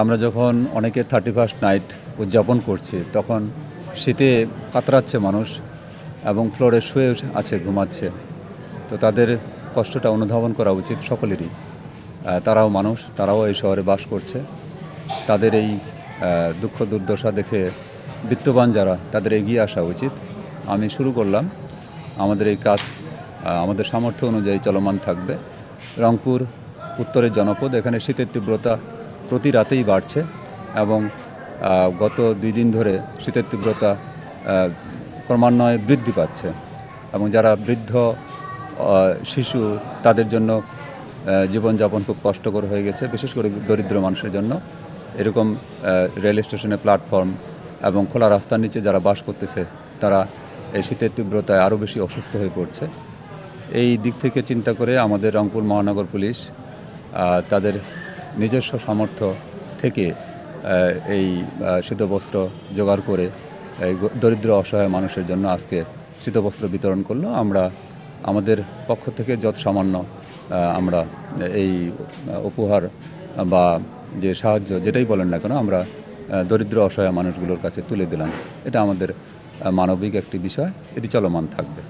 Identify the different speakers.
Speaker 1: আমরা যখন অনেকে 31st নাইট উদযাপন করছি তখন শীতে কাতরাচ্ছে মানুষ এবং ফ্লোরে শুয়ে আছে, ঘুমাচ্ছে। তো তাদের কষ্টটা অনুধাবন করা উচিত সকলেরই। তারাও মানুষ, তারাও এই শহরে বাস করছে। তাদের এই দুঃখ দুর্দশা দেখে বিত্তবান যারা, তাদের এগিয়ে আসা উচিত। আমি শুরু করলাম, আমাদের এই কাজ আমাদের সামর্থ্য অনুযায়ী চলমান থাকবে। রংপুর উত্তরের জনপদ, এখানে শীতের তীব্রতা প্রতি রাতেই বাড়ছে এবং গত 2 দিন ধরে শীতের তীব্রতা ক্রমান্বয়ে বৃদ্ধি পাচ্ছে এবং যারা বৃদ্ধ শিশু, তাদের জন্য জীবনযাপন খুব কষ্টকর হয়ে গেছে, বিশেষ করে দরিদ্র মানুষের জন্য। এরকম রেল স্টেশনে প্ল্যাটফর্ম এবং খোলা রাস্তার নিচে যারা বাস করতেছে, তারা এই শীতের তীব্রতায় আরও বেশি অসুস্থ হয়ে পড়ছে। এই দিক থেকে চিন্তা করে আমাদের রংপুর মহানগর পুলিশ তাদের নিজস্ব সামর্থ্য থেকে এই শীতবস্ত্র জোগাড় করে এই দরিদ্র অসহায় মানুষের জন্য আজকে শীতবস্ত্র বিতরণ করলো। আমরা আমাদের পক্ষ থেকে যত সামান্য আমরা এই উপহার বা যে সাহায্য, যেটাই বলেন না কেন, আমরা দরিদ্র অসহায় মানুষগুলোর কাছে তুলে দিলাম। এটা আমাদের মানবিক একটি বিষয়, এটি চলমান থাকবে।